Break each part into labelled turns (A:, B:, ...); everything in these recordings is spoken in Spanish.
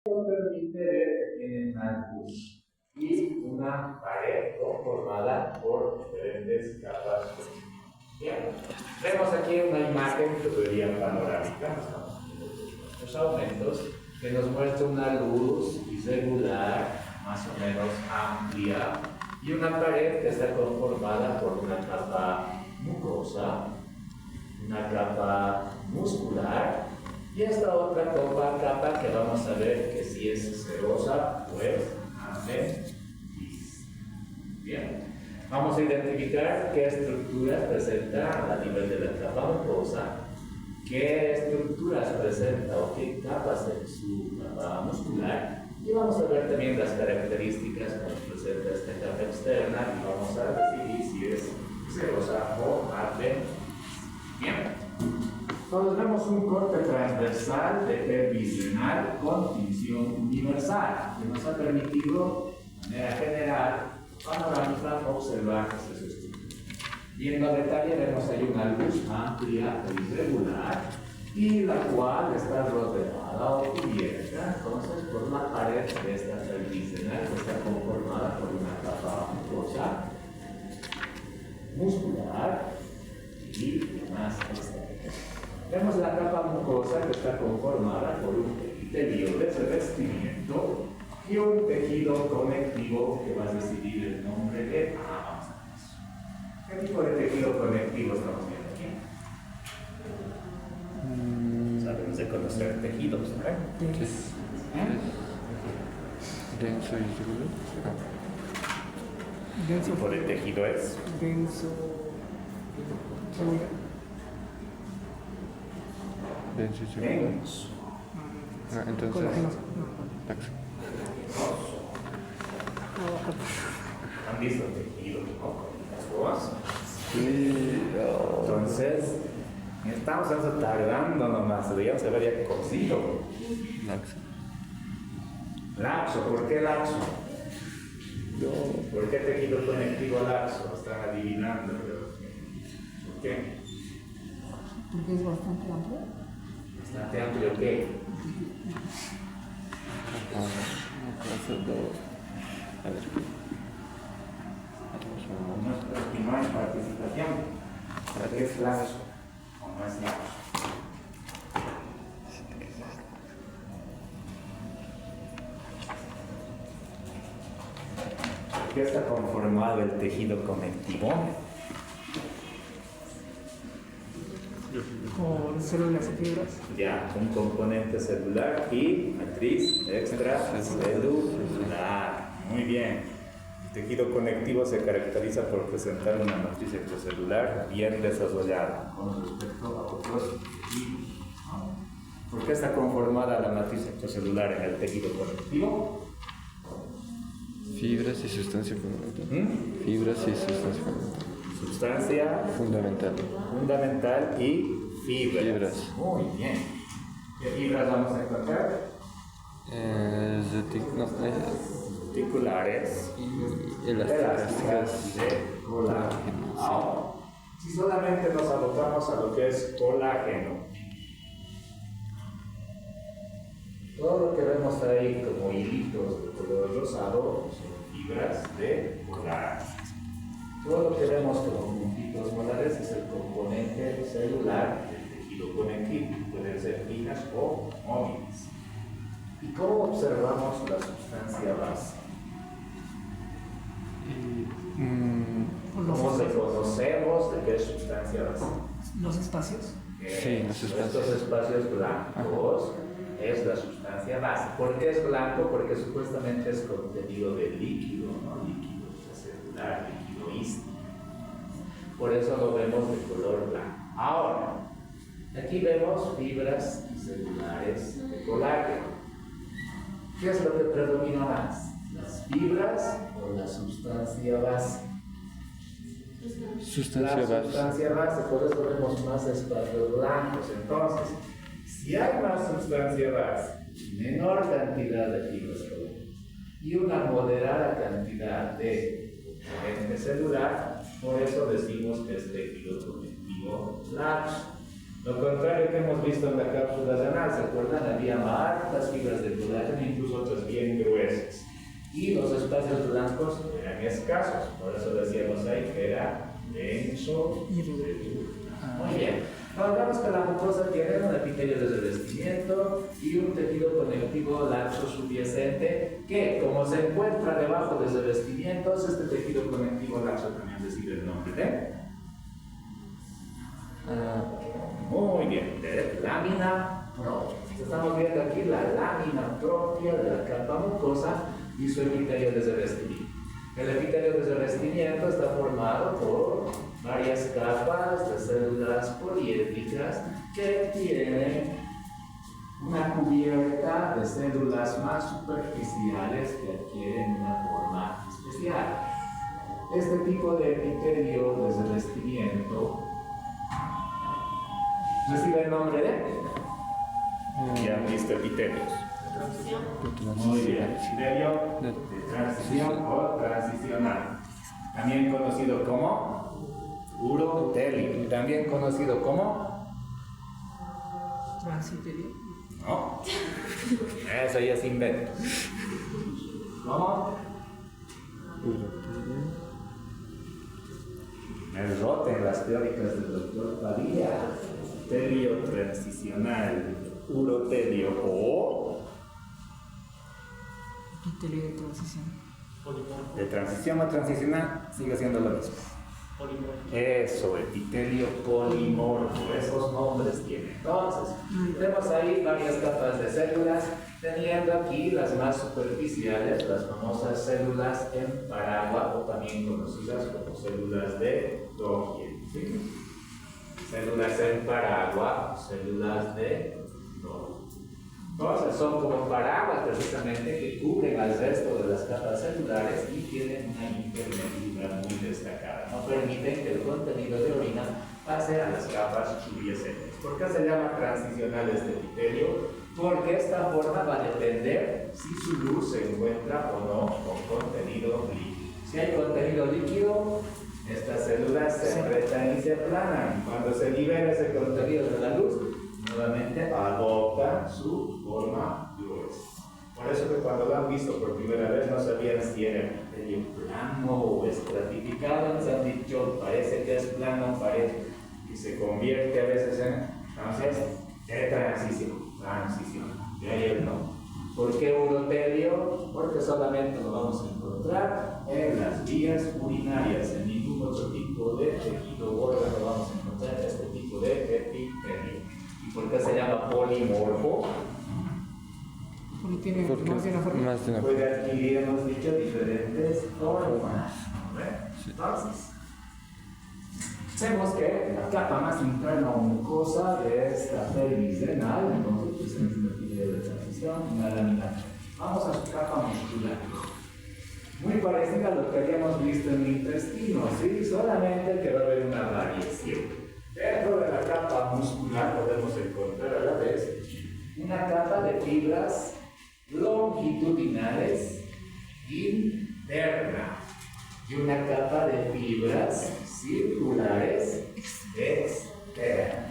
A: Nos permite ver que tiene una luz y una pared conformada por diferentes capas. Bien, vemos aquí una imagen de teoría panorámica, los aumentos, que nos muestra una luz irregular, más o menos amplia, y una pared que está conformada por una capa mucosa, una capa muscular, y esta otra capa que vamos a ver que si es serosa o es adventicia. Bien, vamos a identificar qué estructuras presenta a nivel de la capa mucosa, qué estructuras presenta o qué capas en su capa muscular, y vamos a ver también las características que nos presenta esta capa externa y vamos a decidir si es serosa o adventicia. Bien. Entonces vemos un corte transversal de P biseminal con tinción universal, que nos ha permitido, de manera general, panorámica, observar estas estructuras. Viendo a detalle, vemos ahí una luz amplia e irregular, y la cual está rodeada o cubierta, entonces, por la pared de esta P biseminal, que está conformada por una capa mucosa, muscular y más externa. Vemos la capa mucosa que está conformada por un epitelio de revestimiento y un tejido conectivo que va a decidir el nombre de... vamos a ver eso. ¿Qué tipo de tejido conectivo estamos viendo aquí? Sabemos de conocer tejidos, ¿no?
B: Denso y irregular.
A: ¿Qué tipo de tejido es?
C: Denso.
B: Denso y irregular.
A: Denso.
B: Entonces,
C: Colágenos.
B: laxo.
A: ¿Han visto tejidos, no? Con las
B: Sí.
A: Entonces, estamos tardando nomás, deberíamos haber ya cocido.
B: Laxo.
A: Laxo, ¿por qué laxo?
B: No.
A: ¿Por qué tejido conectivo laxo? Están adivinando. ¿Por qué?
C: Porque es bastante amplio.
A: Bastante amplio, ¿qué?
B: A ver.
A: No hay participación. ¿Para qué es laxo? ¿O no es laxo? ¿Por qué está conformado el tejido conectivo?
C: Con células y fibras.
A: Ya, un componente celular y matriz extracelular. Muy bien. El tejido conectivo se caracteriza por presentar una matriz extracelular bien desarrollada con respecto a otros tejidos. ¿Por qué está conformada la matriz extracelular en el tejido conectivo?
B: Fibras y sustancia fundamental. Fibras y sustancia fundamental.
A: Sustancia
B: Fundamental.
A: fundamental y fibras.
B: Fibras.
A: Muy bien. ¿Qué fibras vamos a encontrar? Articulares
B: Y elásticas.
A: de colágeno. Ahora, si solamente nos abocamos a lo que es colágeno, todo lo que vemos ahí como hilitos de color rosado son fibras de colágeno. Todo lo que vemos como puntitos molares es el componente celular del tejido conectivo. Pueden ser finas o móviles. ¿Y cómo observamos la sustancia base? ¿Cómo reconocemos de qué es sustancia base?
C: Los espacios.
B: Sí, los espacios.
A: Estos espacios blancos es la sustancia base. ¿Por qué es blanco? Porque supuestamente es contenido de líquido, ¿no? Líquido celular, líquido ístico. Por eso lo vemos de color blanco. Ahora, aquí vemos fibras celulares de colágeno. ¿Qué es lo que predomina más? ¿Las fibras o la sustancia base?
B: Sustancia
A: La
B: base.
A: sustancia base, por eso vemos más espacios blancos. Entonces, si hay más sustancia base, menor cantidad de fibras colágenas y una moderada cantidad de componente celular, por eso decimos que es tejido conectivo laxo. Lo contrario que hemos visto en la cápsula renal, ¿se acuerdan? Había hartas fibras de colágeno, incluso otras bien gruesas. Y los espacios blancos eran escasos, por eso decíamos ahí que era denso y duro. Muy bien. Hablamos que la mucosa tiene un epitelio de revestimiento y un tejido conectivo laxo subyacente que, como se encuentra debajo de revestimientos, este tejido conectivo laxo también recibe el nombre de muy bien, de lámina propia. Estamos viendo aquí la lámina propia de la capa mucosa y su epitelio de revestimiento. El epitelio de revestimiento está formado por varias capas de células poliédricas que tienen una cubierta de células más superficiales que adquieren una forma especial. Este tipo de epitelio de revestimiento recibe el nombre de... Ya han visto epitelios. Muy bien, epitelio de transición o transicional. También conocido como urotelio. También conocido como...
C: Transiterio.
A: No. Eso ya es invento. ¿Cómo? Me roten las teóricas del doctor Padilla. Telio transicional, urotelio o
C: Epitelio de transición.
A: de transición a transicional sigue siendo lo mismo. Eso, epitelio polimorfo, esos nombres tiene. Entonces, tenemos ahí varias capas de células, teniendo aquí las más superficiales, las famosas células en paraguas, o también conocidas como células de Golgi. ¿Sí? Células en paraguas, células de Golgi. Entonces, son como paraguas precisamente que cubren al resto de las capas celulares y tienen una impermeabilidad muy destacada. No permiten que el contenido de orina pase a las capas subyacentes. ¿Por qué se llama transicional este epitelio? Porque esta forma va a depender si su luz se encuentra o no con contenido líquido. Si hay contenido líquido, estas células se apretan y se aplanan. Cuando se libera ese contenido de la luz, nuevamente adopta su forma gruesa. Por eso que cuando lo han visto por primera vez no sabían si era epitelio plano o estratificado, se han dicho parece que es plano, parece, y se convierte a veces en, entonces, de transición, de ahí el nombre. ¿Por qué urotelio? Porque solamente lo vamos a encontrar en las vías urinarias, en ningún otro tipo de tejido o órgano vamos a encontrar este tipo de epitelio. ¿Por qué se llama polimorfo?
C: Porque tiene
B: Porque
C: más de una forma.
B: más de una
A: Puede adquirir, hemos dicho, diferentes formas. Entonces, vemos que la capa más interna o mucosa de esta pelvis renal, entonces presenta una epitelio de transición, una lámina. Vamos a su capa muscular. Muy parecida a lo que habíamos visto en el intestino, ¿sí? Solamente que va a haber una variación. Dentro de la capa muscular podemos encontrar a la vez una capa de fibras longitudinales interna y una capa de fibras circulares externa.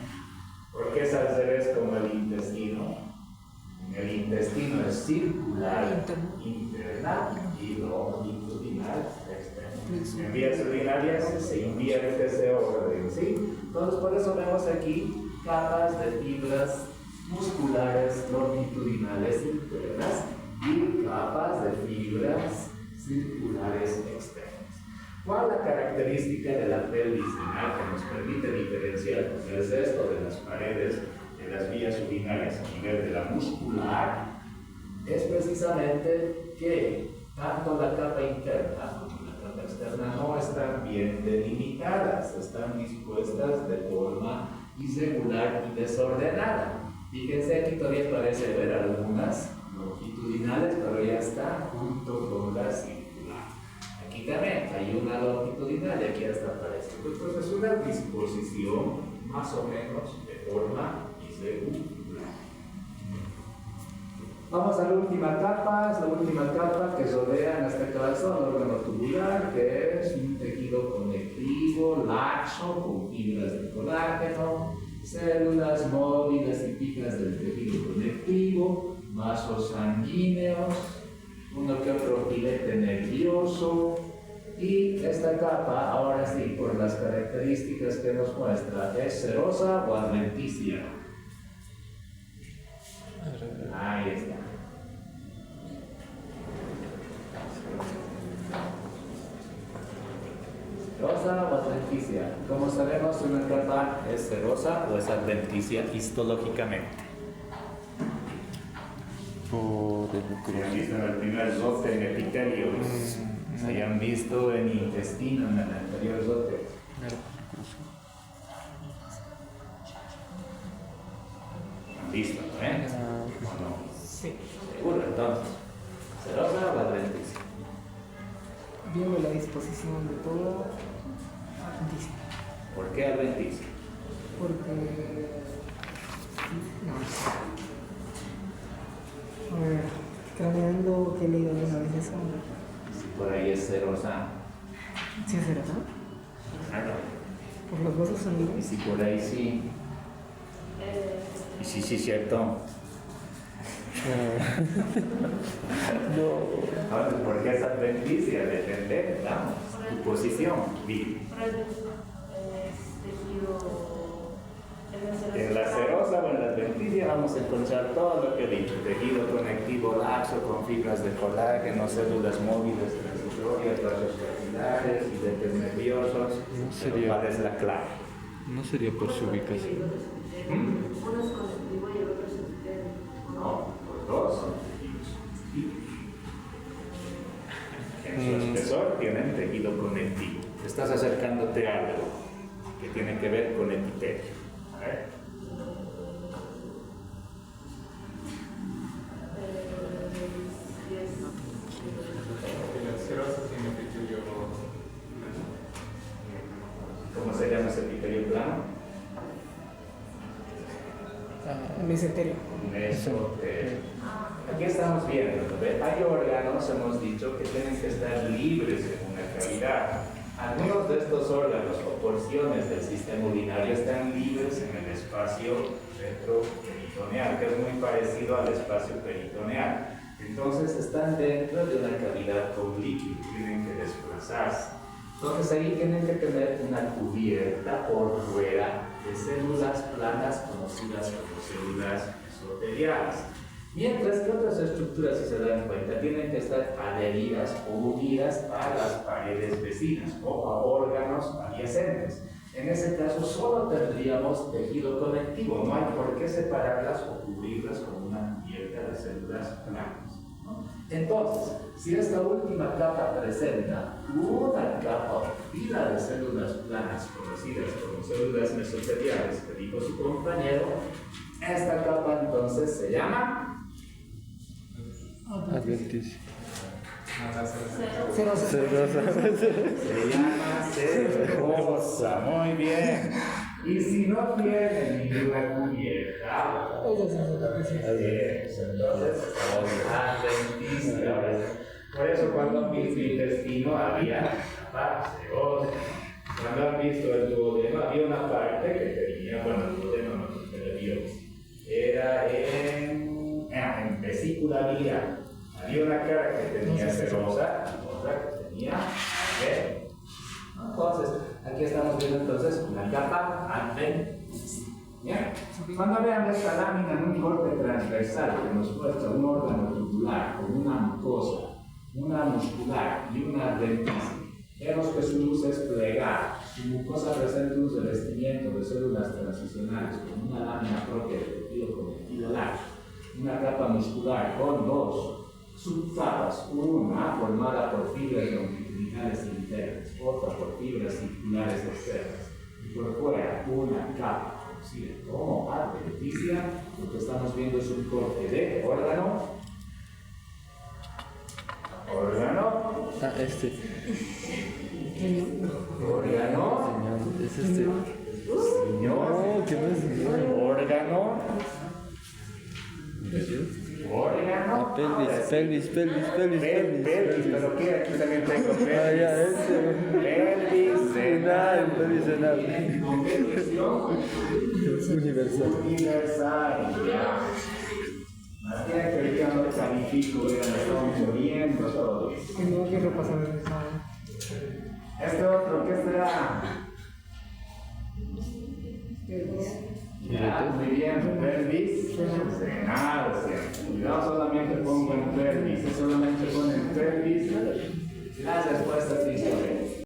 A: Porque es al revés como el intestino. El intestino es circular interna y longitudinal externa. En vías urinarias se invierte ese orden, ¿sí? Entonces por eso vemos aquí capas de fibras musculares longitudinales internas y capas de fibras circulares externas. ¿Cuál es la característica de la pelvis renal que nos permite diferenciar el resto de las paredes de las vías urinarias a nivel de la muscular? Es precisamente que tanto la capa interna como la capa externa no están bien delimitadas, están dispuestas de forma irregular y desordenada. Fíjense, aquí todavía parece ver algunas longitudinales, pero ya está junto con la circular. Aquí también hay una longitudinal y aquí hasta aparece. Entonces es una disposición más o menos de forma irregular. Vamos a la última capa, es la última capa que rodea en este caso el órgano tubular, que es un tejido conectivo, laxo, con fibras de colágeno, células móviles típicas del tejido conectivo, vasos sanguíneos, uno que otro filete nervioso, y esta capa, ahora sí, por las características que nos muestra, ¿es serosa o adventicia? Ahí está. ¿Serosa o adventicia? ¿Cómo sabemos si una capa es serosa o es adventicia histológicamente?
B: Por el
A: Se han visto en el primer zote en epitelios, se hayan visto en intestino en el anterior zote. ¿Han visto, no? ¿O no?
C: Sí.
A: Seguro, entonces. ¿Serosa o adventicia?
C: Viendo la disposición de todo, dice.
A: ¿Por qué adventicia?
C: Porque. No sé. A ver, craneando que he leído alguna vez eso.
A: Si por ahí es serosa.
C: ¿Sí es verdad?
A: Claro.
C: Por los vasos
A: Y
C: sanguíneos.
A: si por ahí sí. Y sí, sí, cierto.
B: No.
A: Ahora, ¿por qué es adventicia? Depende, vamos, tu posición. Bien. En la serosa o en la adventicia vamos a encontrar todo lo que he dicho: tejido conectivo laxo con fibras de colágeno, células móviles transitorias, vasos capilares, filetes nerviosos.
B: No sería-
A: ¿Cuál es la clave?
B: No sería por su ubicación.
D: Uno es conectivo y el otro es epitelio.
A: No, los dos son tejidos. En su espesor tienen tejido conectivo. Estás acercándote a algo que tiene que ver con epitelio. A ver. ¿Cómo se llama ese epitelio plano?
C: Mesenterio.
A: Mesotelio. Aquí estamos viendo, ¿no ve? Hay órganos, hemos dicho, que tienen que estar libres en una cavidad. Algunos de estos órganos o porciones del sistema urinario están libres en el espacio retroperitoneal, que es muy parecido al espacio peritoneal. Entonces están dentro de una cavidad con líquido, tienen que desplazarse. Entonces ahí tienen que tener una cubierta por fuera de células planas conocidas como células mesoteliales. Mientras que otras estructuras, si se dan cuenta, tienen que estar adheridas o unidas a las paredes vecinas o a órganos adyacentes. En ese caso solo tendríamos tejido conectivo, no hay por qué separarlas o cubrirlas con una cubierta de células planas, ¿no? Entonces, si esta última capa presenta una capa o fila de células planas conocidas como células mesoteliales que dijo su compañero, esta capa entonces se llama
B: Adventicia.
C: Serosa.
A: Se llama serosa, muy bien. Y si no tiene ninguna cubierta, entonces adventicia. Por eso cuando han visto el intestino había capa serosa. Cuando han visto el duodeno había una parte que tenía, bueno, el duodeno no se le vio, era en vesícula biliar. Había una cara que tenía serosa y otra que tenía verde. Entonces, aquí estamos viendo entonces una capa adventicia. ¿Bien? Cuando vean esta lámina en un corte transversal que nos muestra un órgano tubular con una mucosa, una muscular y una adventicia, vemos que su luz es plegada. Su mucosa presenta un revestimiento de células transicionales con una lámina propia de tejido conectivo largo, una capa muscular con dos subcapas, una formada por fibras longitudinales internas, otra por fibras circulares externas, y por fuera una capa conocida como adventicia. Lo que estamos viendo es un corte de órgano.
B: Ah, este.
A: Órgano.
B: Es este. No, que no es.
A: Órgano. Órgano.
B: pelvis.
A: Pelvis, pero ¿qué? Aquí también tengo pelvis.
B: Ah, ya, ese.
A: Pelvis renal.
B: Pelvis renal. Universal.
A: Universal, ya. Así que ahorita no califico, ya me estamos muriendo todos.
C: Tengo que repasar el examen.
A: Este otro, ¿qué será? Ya, muy bien, pelvis renal, o sea, no solamente pongo en pelvis, solamente pongo en pelvis las respuestas de historia.